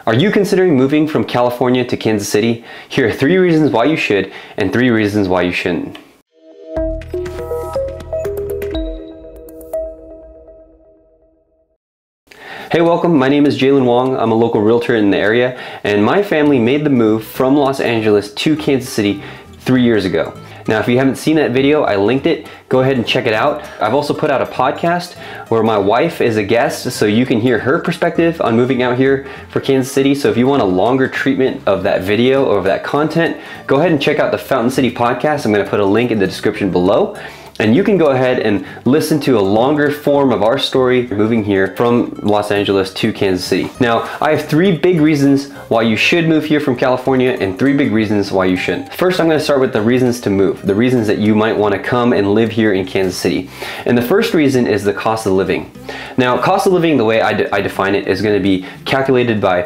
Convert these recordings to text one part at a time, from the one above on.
Are you considering moving from California to Kansas City? Here are 3 reasons why you should and 3 reasons why you shouldn't. Hey, welcome. My name is Jaylenn Wong. I'm a local realtor in the area, and my family made the move from Los Angeles to Kansas City 3 years ago. Now, if you haven't seen that video, I linked it. Go ahead and check it out. I've also put out a podcast where my wife is a guest, so you can hear her perspective on moving out here for Kansas City. So if you want a longer treatment of that video or of that content, go ahead and check out the Fountain City podcast. I'm going to put a link in the description below. And you can go ahead and listen to a longer form of our story moving here from Los Angeles to Kansas City. Now, I have 3 big reasons why you should move here from California and 3 big reasons why you shouldn't. First, I'm going to start with the reasons to move, the reasons that you might want to come and live here in Kansas City. And the first reason is the cost of living. Now, cost of living, the way I define it, is going to be calculated by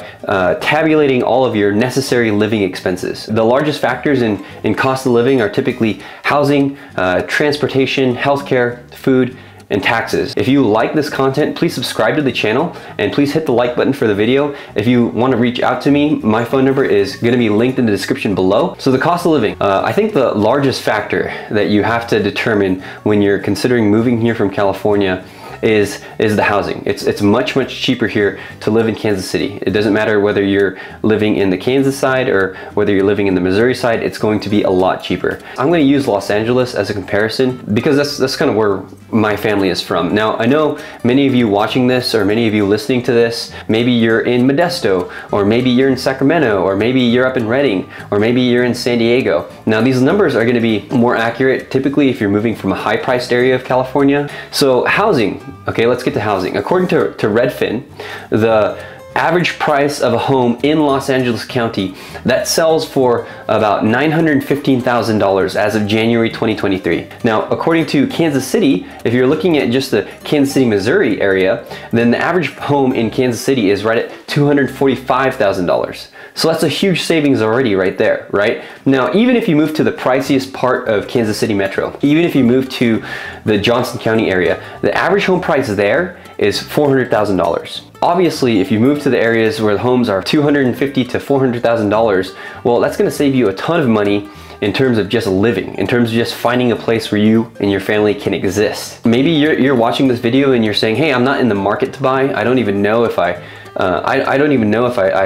tabulating all of your necessary living expenses. The largest factors in cost of living are typically housing, transportation, healthcare, food, and taxes. If you like this content, please subscribe to the channel and please hit the like button for the video. If you want to reach out to me, my phone number is going to be linked in the description below. So the cost of living, I think the largest factor that you have to determine when you're considering moving here from California is the housing. It's much cheaper here to live in Kansas City. It doesn't matter whether you're living in the Kansas side or whether you're living in the Missouri side, it's going to be a lot cheaper. I'm going to use Los Angeles as a comparison because that's kind of where my family is from. Now, I know many of you watching this or many of you listening to this, maybe you're in Modesto, or maybe you're in Sacramento, or maybe you're up in Redding, or maybe you're in San Diego. Now, these numbers are going to be more accurate typically if you're moving from a high-priced area of California. So housing. Okay, let's get to housing. According to Redfin, the average price of a home in Los Angeles County that sells for about $915,000 as of January 2023. Now, according to Kansas City, if you're looking at just the Kansas City, Missouri area, then the average home in Kansas City is right at $245,000. So that's a huge savings already right there, right? Now, even if you move to the priciest part of Kansas City Metro, even if you move to the Johnson County area, the average home price there is $400,000. Obviously, if you move to the areas where the homes are $250,000 to $400,000, well, that's gonna save you a ton of money in terms of just living, in terms of just finding a place where you and your family can exist. Maybe you're watching this video and you're saying, hey, I'm not in the market to buy. I don't even know if I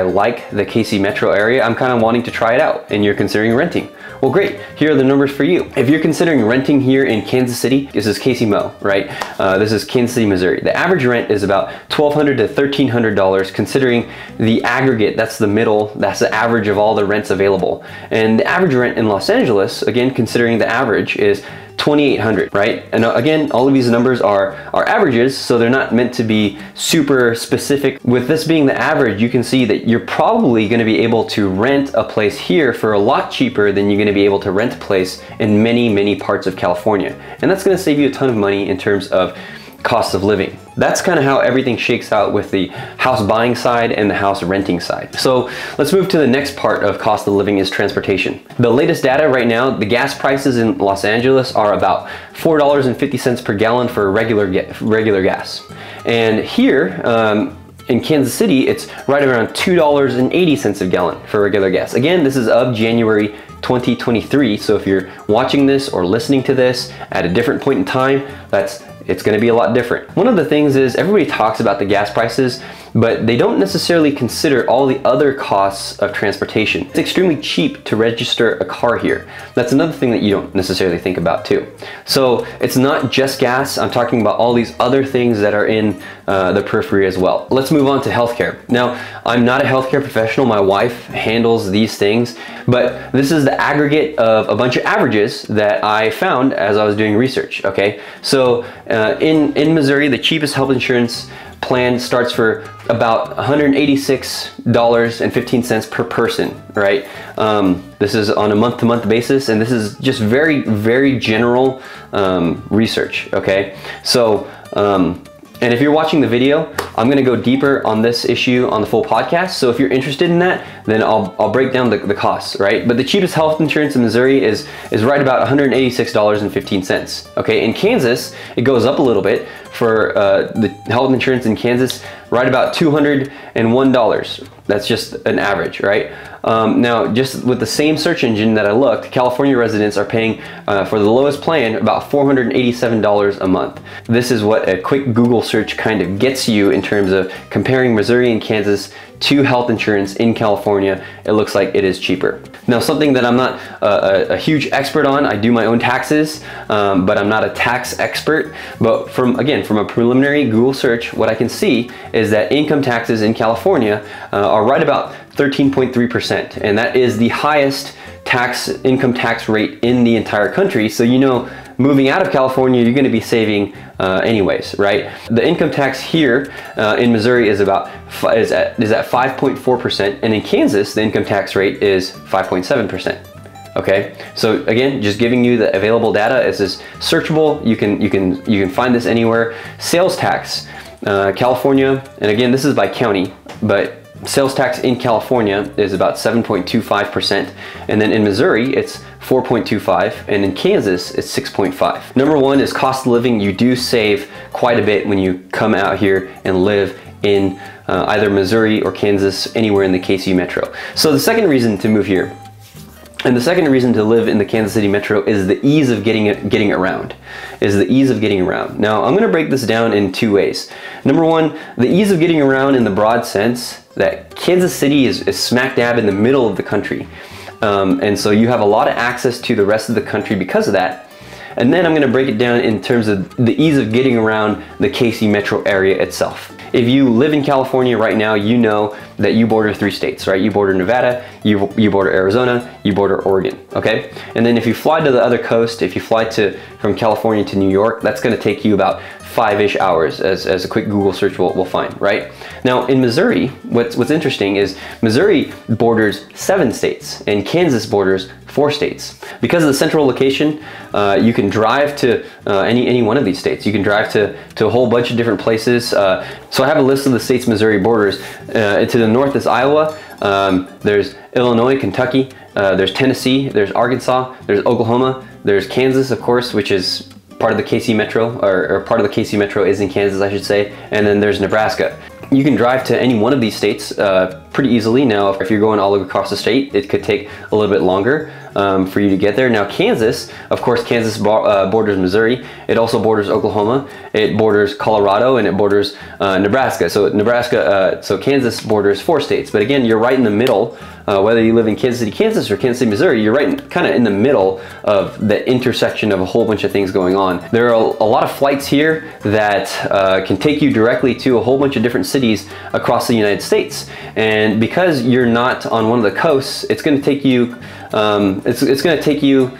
like the KC Metro area. I'm kind of wanting to try it out, and you're considering renting. Well, great. Here are the numbers for you. If you're considering renting here in Kansas City, this is KC Mo, right? This is Kansas City, Missouri. The average rent is about $1,200 to $1,300, considering the aggregate, that's the middle, that's the average of all the rents available. And the average rent in Los Angeles, again, considering the average, is $2,800, right? And again, all of these numbers are averages, so they're not meant to be super specific. With this being the average, you can see that you're probably going to be able to rent a place here for a lot cheaper than you're going to be able to rent a place in many parts of California. And that's going to save you a ton of money in terms of cost of living. That's kind of how everything shakes out with the house buying side and the house renting side. So let's move to the next part of cost of living, is transportation. The latest data right now, the gas prices in Los Angeles are about $4.50 per gallon for regular gas. And here in Kansas City, it's right around $2.80 a gallon for regular gas. Again, this is of January 2023. So if you're watching this or listening to this at a different point in time, it's going to be a lot different. One of the things is everybody talks about the gas prices, but they don't necessarily consider all the other costs of transportation. It's extremely cheap to register a car here. That's another thing that you don't necessarily think about too. So it's not just gas. I'm talking about all these other things that are in the periphery as well. Let's move on to healthcare. Now, I'm not a healthcare professional. My wife handles these things, but this is the aggregate of a bunch of averages that I found as I was doing research, okay? So in Missouri, the cheapest health insurance plan starts for about $186.15 per person, right? This is on a month-to-month basis, and this is just very general research, okay? So and if you're watching the video, I'm gonna go deeper on this issue on the full podcast. So if you're interested in that, then I'll break down the costs, right? But the cheapest health insurance in Missouri is right about $186.15. Okay, in Kansas, it goes up a little bit for the health insurance in Kansas, right about $201. That's just an average, right? Now, just with the same search engine that I looked, California residents are paying for the lowest plan about $487 a month. This is what a quick Google search kind of gets you in terms of comparing Missouri and Kansas to health insurance in California. It looks like it is cheaper. Now, something that I'm not a huge expert on, I do my own taxes, but I'm not a tax expert. But from a preliminary Google search, what I can see is that income taxes in California are right about 13.3%, and that is the highest income tax rate in the entire country. So you know, moving out of California, you're going to be saving anyways, right? The income tax here in Missouri is at 5.4%, and in Kansas, the income tax rate is 5.7%. Okay, so again, just giving you the available data. This is searchable. You can find this anywhere. Sales tax, California, and again, this is by county, but sales tax in California is about 7.25%, and then in Missouri it's 4.25%, and in Kansas it's 6.5%. Number one is cost of living. You do save quite a bit when you come out here and live in either Missouri or Kansas, anywhere in the KC metro. So the second reason to move here, and the second reason to live in the Kansas City metro, is the ease of getting around. Now, I'm going to break this down in two ways. Number one, the ease of getting around in the broad sense that Kansas City is smack dab in the middle of the country. And so you have a lot of access to the rest of the country because of that. And then I'm going to break it down in terms of the ease of getting around the KC metro area itself. If you live in California right now, you know that you border 3 states, right? You border Nevada, you border Arizona, you border Oregon, okay? And then if you fly to the other coast, if you fly from California to New York, that's gonna take you about 5-ish hours, as a quick Google search will find, right? Now in Missouri, what's interesting is Missouri borders 7 states and Kansas borders 4 states. Because of the central location, you can drive to any one of these states. You can drive to a whole bunch of different places. So I have a list of the states Missouri borders. To the north is Iowa, there's Illinois, Kentucky, there's Tennessee, there's Arkansas, there's Oklahoma, there's Kansas, of course, which is part of the KC metro, or part of the KC metro is in Kansas, I should say, and then there's Nebraska. You can drive to any one of these states pretty easily. Now, if you're going all across the state, it could take a little bit longer for you to get there. Now, Kansas, of course, Kansas borders Missouri. It also borders Oklahoma. It borders Colorado, and it borders Nebraska. So Kansas borders 4 states. But again, you're right in the middle. Whether you live in Kansas City, Kansas, or Kansas City, Missouri, you're right kind of in the middle of the intersection of a whole bunch of things going on. There are a lot of flights here that can take you directly to a whole bunch of different cities across the United States. And because you're not on one of the coasts, it's going to take you it's going to take you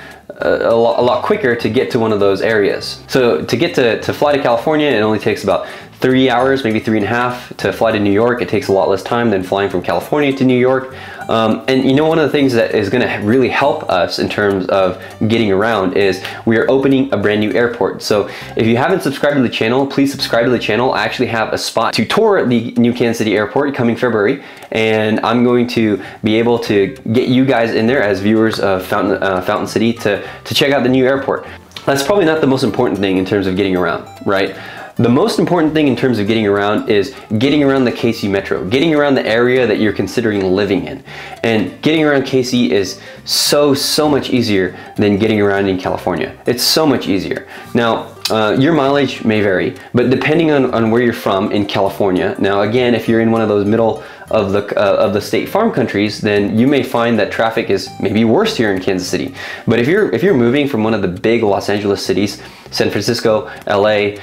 a lot quicker to get to one of those areas. So to fly to California, it only takes about 3 hours, maybe 3.5. To fly to New York, it takes a lot less time than flying from California to New York. And you know, one of the things that is going to really help us in terms of getting around is we are opening a brand new airport. So if you haven't subscribed to the channel, please subscribe to the channel. I actually have a spot to tour the new Kansas City airport coming February, and I'm going to be able to get you guys in there as viewers of Fountain City to check out the new airport. That's probably not the most important thing in terms of getting around, right? The most important thing in terms of getting around is getting around the KC metro, getting around the area that you're considering living in. And getting around KC is so much easier than getting around in California. It's so much easier. Now, your mileage may vary, but depending on where you're from in California, now again, if you're in one of those middle of the state farm countries, then you may find that traffic is maybe worse here in Kansas City. But if you're moving from one of the big Los Angeles cities, San Francisco, LA,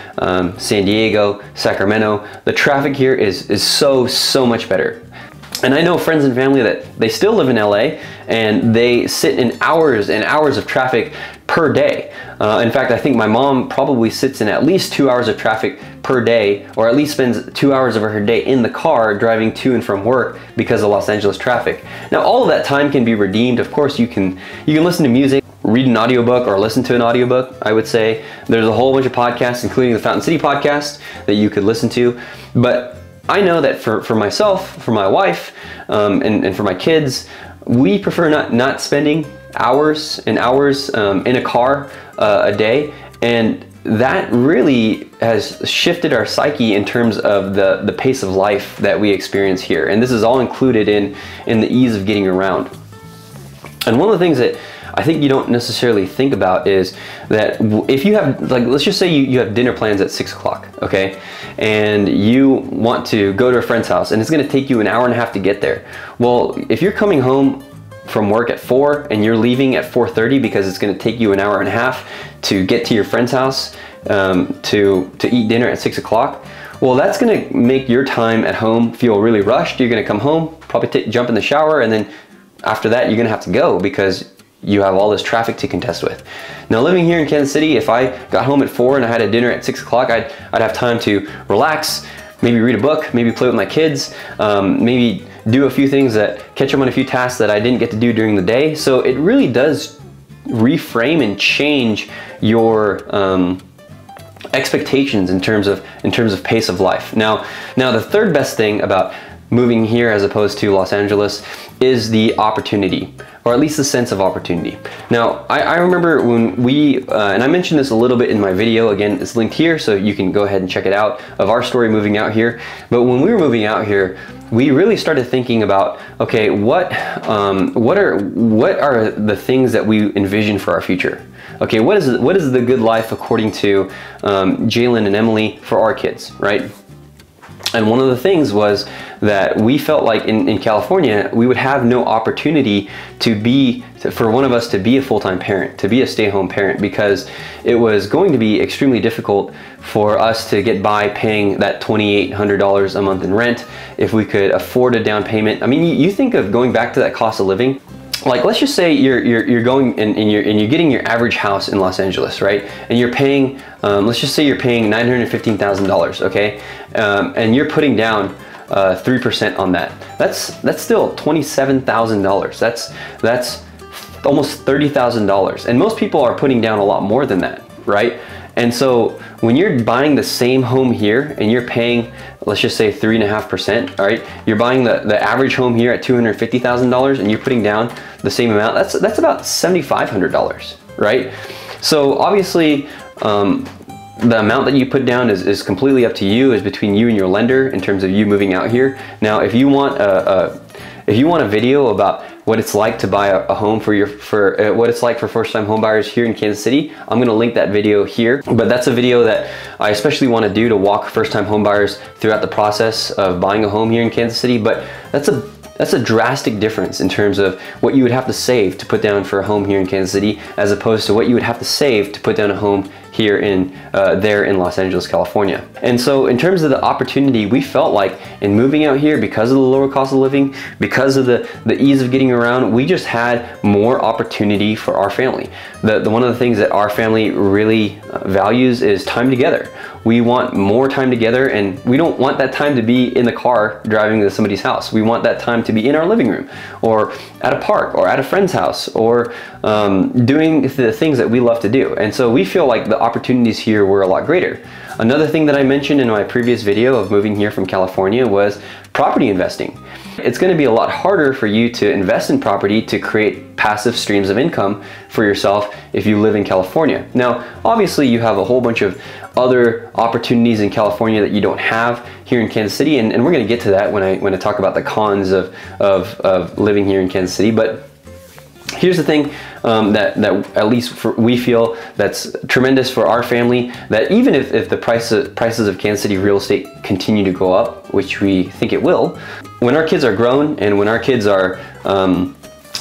San Diego, Sacramento, the traffic here is so much better. And I know friends and family that they still live in LA and they sit in hours and hours of traffic per day. In fact, I think my mom probably sits in at least 2 hours of traffic per day, or at least spends 2 hours of her day in the car driving to and from work because of Los Angeles traffic. Now, all of that time can be redeemed. Of course, you can listen to music, read an audiobook, or listen to an audiobook, I would say. There's a whole bunch of podcasts, including the Fountain City podcast, that you could listen to. But I know that for myself, for my wife, and for my kids, we prefer not spending hours and hours in a car a day. And that really has shifted our psyche in terms of the pace of life that we experience here. And this is all included in the ease of getting around. And one of the things that I think you don't necessarily think about is that if you have, like, let's just say you have dinner plans at 6 o'clock, okay? And you want to go to a friend's house and it's gonna take you an hour and a half to get there. Well, if you're coming home from work at 4 and you're leaving at 4:30 because it's gonna take you an hour and a half to get to your friend's house to eat dinner at 6 o'clock, well, that's gonna make your time at home feel really rushed. You're gonna come home, probably jump in the shower, and then after that, you're gonna have to go because you have all this traffic to contest with. Now, living here in Kansas City, if I got home at 4 and I had a dinner at 6 o'clock, I'd have time to relax, maybe read a book, maybe play with my kids, maybe do a few things that catch up on a few tasks that I didn't get to do during the day. So it really does reframe and change your expectations in terms of pace of life. Now the third best thing about moving here as opposed to Los Angeles is the opportunity, or at least the sense of opportunity. Now, I remember when we, and I mentioned this a little bit in my video, again, it's linked here, so you can go ahead and check it out, of our story moving out here. But when we were moving out here, we really started thinking about, okay, what are the things that we envision for our future? Okay, what is the good life according to Jaylenn and Emily for our kids, right? And one of the things was that we felt like in California, we would have no opportunity for one of us to be a full-time parent, to be a stay-at-home parent, because it was going to be extremely difficult for us to get by paying that $2,800 a month in rent if we could afford a down payment. I mean, you think of going back to that cost of living. Like, let's just say you're going and you're getting your average house in Los Angeles, right? And you're paying, let's just say you're paying $915,000, okay? And you're putting down 3% on that. That's still $27,000. That's almost $30,000. And most people are putting down a lot more than that, right? And so when you're buying the same home here and you're paying, let's just say 3.5%, all right? You're buying the average home here at $250,000 and you're putting down the same amount. That's about $7,500, right? So obviously, the amount that you put down is completely up to you, is between you and your lender in terms of you moving out here. Now, if you want a video about what it's like to buy a home what it's like for first-time home buyers here in Kansas City, I'm gonna link that video here. But that's a video that I especially wanna do to walk first-time home buyers throughout the process of buying a home here in Kansas City. But that's a drastic difference in terms of what you would have to save to put down for a home here in Kansas City, as opposed to what you would have to save to put down a home here there in Los Angeles, California. And so in terms of the opportunity, we felt like in moving out here, because of the lower cost of living, because of the ease of getting around, we just had more opportunity for our family. One of the things that our family really values is time together. We want more time together, and we don't want that time to be in the car driving to somebody's house. We want that time to be in our living room, or at a park, or at a friend's house, or doing the things that we love to do. And so we feel like the opportunities here were a lot greater. Another thing that I mentioned in my previous video of moving here from California was property investing. It's going to be a lot harder for you to invest in property to create passive streams of income for yourself if you live in California. Now, obviously you have a whole bunch of other opportunities in California that you don't have here in Kansas City, and we're going to get to that when I talk about the cons of living here in Kansas City. But here's the thing that at least we feel that's tremendous for our family, that even if the prices of Kansas City real estate continue to go up, which we think it will, when our kids are grown and when our kids are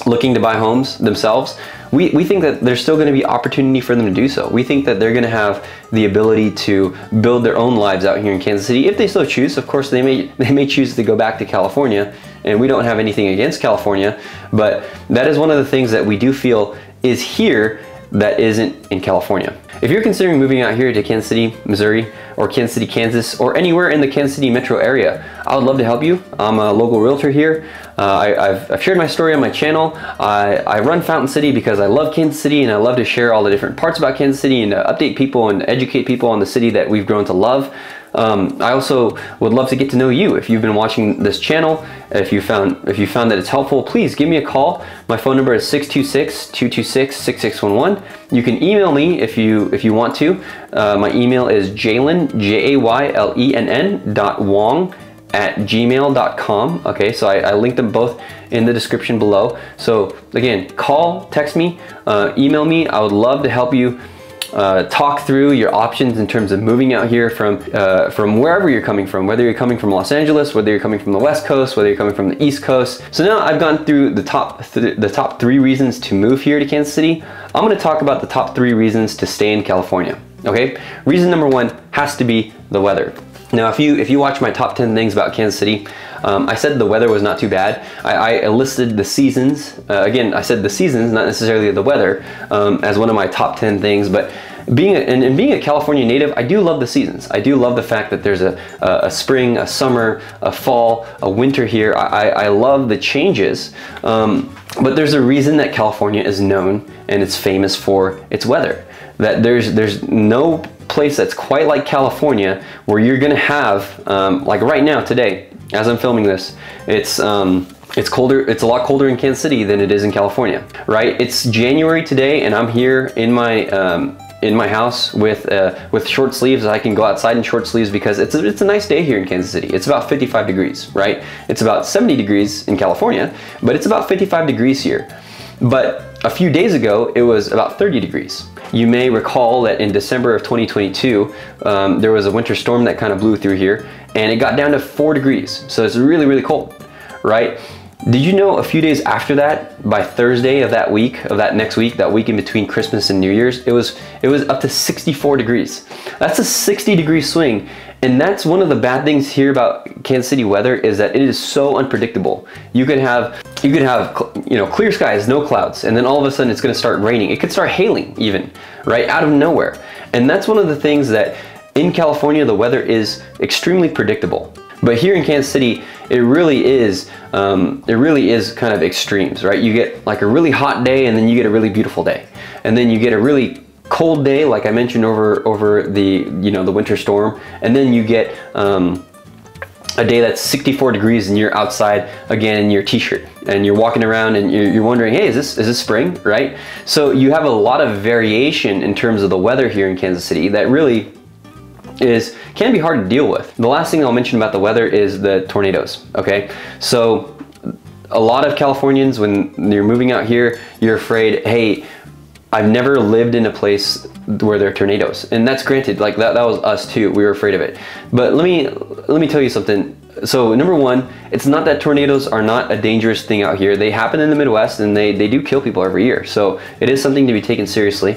looking to buy homes themselves, we think that there's still going to be opportunity for them to do so. We think that they're going to have the ability to build their own lives out here in Kansas City if they so choose. Of course, they may choose to go back to California, and we don't have anything against California, but that is one of the things that we do feel is here that isn't in California. If you're considering moving out here to Kansas City, Missouri, or Kansas City, Kansas, or anywhere in the Kansas City metro area, I would love to help you. I'm a local realtor here. I've shared my story on my channel. I run Fountain City because I love Kansas City, and I love to share all the different parts about Kansas City and update people and educate people on the city that we've grown to love. I also would love to get to know you. If you've been watching this channel, if you found that it's helpful, please give me a call. My phone number is 626-226-6611. You can email me if you want to. My email is Jaylenn, Jaylenn.Wong@gmail.com. Okay, so I linked them both in the description below. So again, call, text me, email me. I would love to help you talk through your options in terms of moving out here from wherever you're coming from, whether you're coming from Los Angeles, whether you're coming from the West Coast, whether you're coming from the East Coast. So now I've gone through the top 3 reasons to move here to Kansas City. I'm going to talk about the top 3 reasons to stay in California. Okay, reason number 1 has to be the weather. Now, if you watch my top 10 things about Kansas City, I said the weather was not too bad. I listed the seasons. Again, I said the seasons, not necessarily the weather, as one of my top 10 things. But being a California native, I do love the seasons. I do love the fact that there's a spring, a summer, a fall, a winter here. I love the changes. But there's a reason that California is known and it's famous for its weather. That there's no place that's quite like California where you're gonna have like right now today as I'm filming this, it's colder. It's a lot colder in Kansas City than it is in California, right? It's January today and I'm here in my house with short sleeves. I can go outside in short sleeves because it's a nice day here in Kansas City. It's about 55 degrees, right? It's about 70 degrees in California, but it's about 55 degrees here. But a few days ago, it was about 30 degrees. You may recall that in December of 2022, there was a winter storm that kind of blew through here and it got down to 4 degrees. So it's really, really cold, right? Did you know a few days after that, by Thursday of that next week, that week in between Christmas and New Year's, it was up to 64 degrees. That's a 60-degree swing. And that's one of the bad things here about Kansas City weather is that it is so unpredictable. You could have clear skies, no clouds, and then all of a sudden it's going to start raining. It could start hailing even, right, out of nowhere. And that's one of the things that in California the weather is extremely predictable. But here in Kansas City, it really is kind of extremes, right? You get like a really hot day and then you get a really beautiful day. And then you get a really cold day, like I mentioned over the the winter storm, and then you get a day that's 64 degrees and you're outside again in your t-shirt and you're walking around and you're wondering, hey, is this spring, right? So you have a lot of variation in terms of the weather here in Kansas City that really can be hard to deal with. The last thing I'll mention about the weather is the tornadoes, okay? So a lot of Californians, when you're moving out here, you're afraid, hey, I've never lived in a place where there are tornadoes. And that's granted, like that was us too, we were afraid of it. But let me tell you something. So number 1, it's not that tornadoes are not a dangerous thing out here. They happen in the Midwest and they do kill people every year. So it is something to be taken seriously.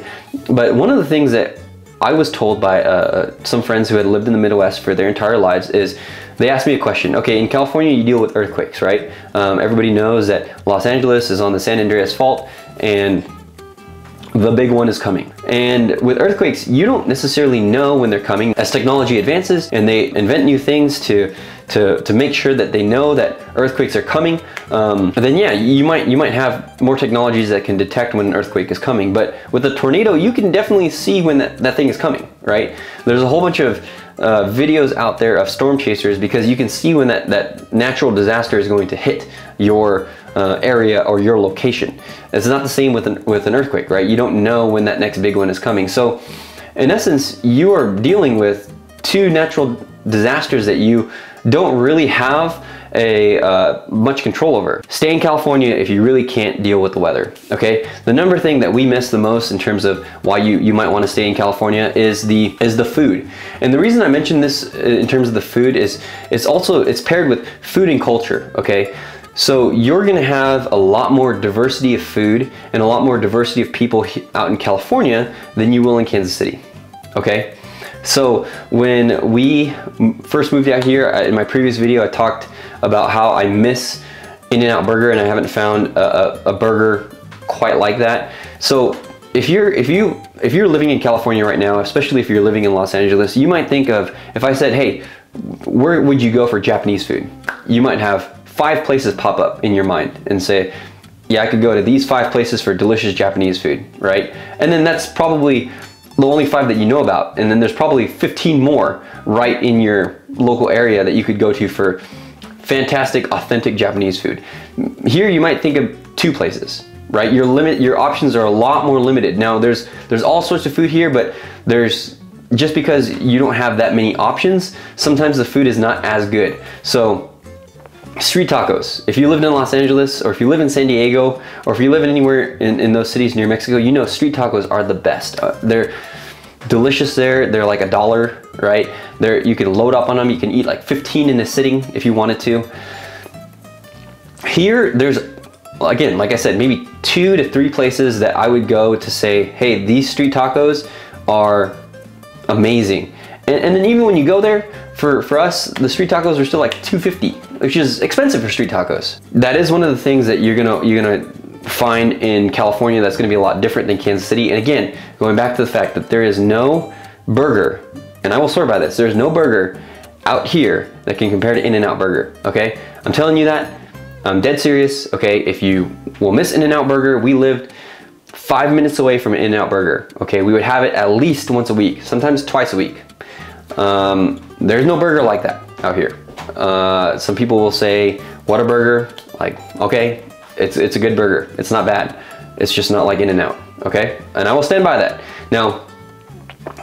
But one of the things that I was told by some friends who had lived in the Midwest for their entire lives is they asked me a question. Okay, in California you deal with earthquakes, right? Everybody knows that Los Angeles is on the San Andreas Fault and the big one is coming. And with earthquakes, you don't necessarily know when they're coming. As technology advances and they invent new things to make sure that they know that earthquakes are coming, then yeah, you might have more technologies that can detect when an earthquake is coming. But with a tornado, you can definitely see when that thing is coming, right? There's a whole bunch of videos out there of storm chasers because you can see when that natural disaster is going to hit your area or your location. It's not the same with an earthquake, right? You don't know when that next big one is coming. So in essence, you are dealing with 2 natural disasters that you don't really have much control over. Stay in California if you really can't deal with the weather, okay? The number thing that we miss the most in terms of why you might want to stay in California is the food. And the reason I mention this in terms of the food is it's paired with food and culture, okay? So you're gonna have a lot more diversity of food and a lot more diversity of people out in California than you will in Kansas City, okay? So when we first moved out here, in my previous video, I talked about how I miss In-N-Out Burger and I haven't found a burger quite like that. So if you're living in California right now, especially if you're living in Los Angeles, you might think of, if I said, hey, where would you go for Japanese food? You might have 5 places pop up in your mind and say, yeah, I could go to these 5 places for delicious Japanese food, right? And then that's probably the only 5 that you know about, and then there's probably 15 more right in your local area that you could go to for fantastic, authentic Japanese food. Here you might think of 2 places, right? Your options are a lot more limited. Now there's all sorts of food here, but just because you don't have that many options, sometimes the food is not as good. So street tacos. If you lived in Los Angeles, or if you live in San Diego, or if you live anywhere in those cities near Mexico, you know street tacos are the best. They're delicious there. They're like $1, right? You can load up on them. You can eat like 15 in a sitting if you wanted to. Here, there's, again, like I said, maybe 2 to 3 places that I would go to say, hey, these street tacos are amazing. And then even when you go there, for us, the street tacos are still like $2.50, which is expensive for street tacos. That is one of the things that you're gonna find in California that's gonna be a lot different than Kansas City. And again, going back to the fact that there is no burger, and I will swear by this, there's no burger out here that can compare to In-N-Out Burger, okay? I'm telling you that, I'm dead serious, okay? If you will miss In-N-Out Burger, we lived 5 minutes away from an In-N-Out Burger, okay? We would have it at least once a week, sometimes twice a week. There's no burger like that out here. Some people will say, what a burger. Like, okay, it's a good burger. It's not bad. It's just not like In-N-Out, okay? And I will stand by that. Now,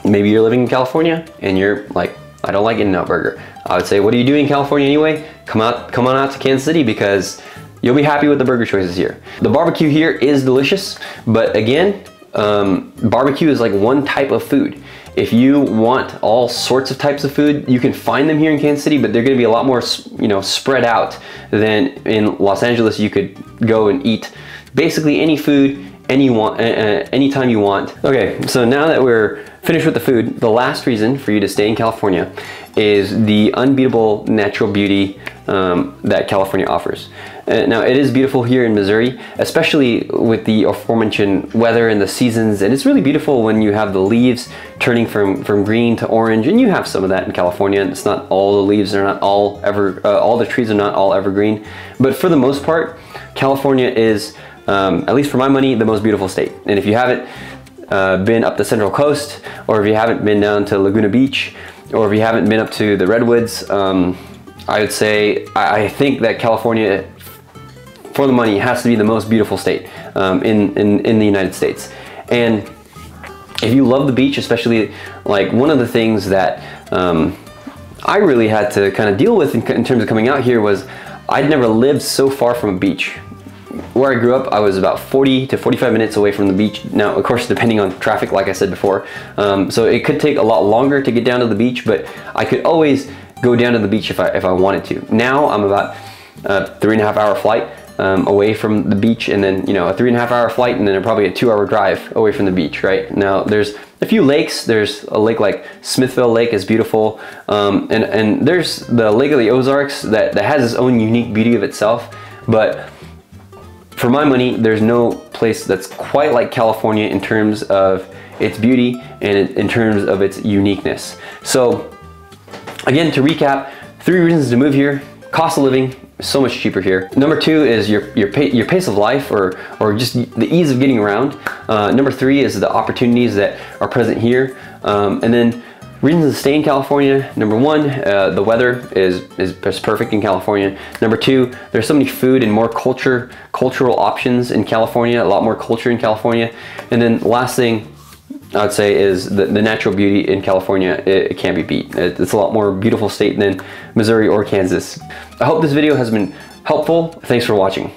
maybe you're living in California and you're like, I don't like In-N-Out Burger. I would say, what are you doing in California anyway? Come on out to Kansas City, because you'll be happy with the burger choices here. The barbecue here is delicious, but again, barbecue is like one type of food. If you want all sorts of types of food, you can find them here in Kansas City, but they're gonna be a lot more, spread out than in Los Angeles. You could go and eat basically any food anytime you want. Okay, so now that we're finished with the food, the last reason for you to stay in California is the unbeatable natural beauty that California offers. Now, it is beautiful here in Missouri, especially with the aforementioned weather and the seasons, and it's really beautiful when you have the leaves turning from green to orange, and you have some of that in California. It's not all the leaves are not all the trees are not all evergreen, but for the most part, California is, at least for my money, the most beautiful state. And if you haven't been up the Central Coast, or if you haven't been down to Laguna Beach, or if you haven't been up to the Redwoods, I would say I think that California, for the money, has to be the most beautiful state in the United States. And if you love the beach, especially, like, one of the things that I really had to kind of deal with in terms of coming out here was I'd never lived so far from a beach. Where I grew up, I was about 40 to 45 minutes away from the beach. Now, of course, depending on traffic, like I said before. So it could take a lot longer to get down to the beach, but I could always go down to the beach if I wanted to. Now I'm about a 3.5 hour flight away from the beach, and then, a 3.5 hour flight, and then probably a 2 hour drive away from the beach, right? Now, there's a few lakes. There's a lake like Smithville Lake is beautiful. And there's the Lake of the Ozarks that has its own unique beauty of itself. But for my money, there's no place that's quite like California in terms of its beauty and in terms of its uniqueness. So again, to recap, 3 reasons to move here. Cost of living is so much cheaper here. Number 2 is your pace of life, or just the ease of getting around. Number 3 is the opportunities that are present here. And then reasons to stay in California. Number 1, the weather is perfect in California. Number 2, there's so many food and more cultural options in California, a lot more culture in California. And then last thing I would say is the natural beauty in California. It can't be beat. It's a lot more beautiful state than Missouri or Kansas. I hope this video has been helpful. Thanks for watching.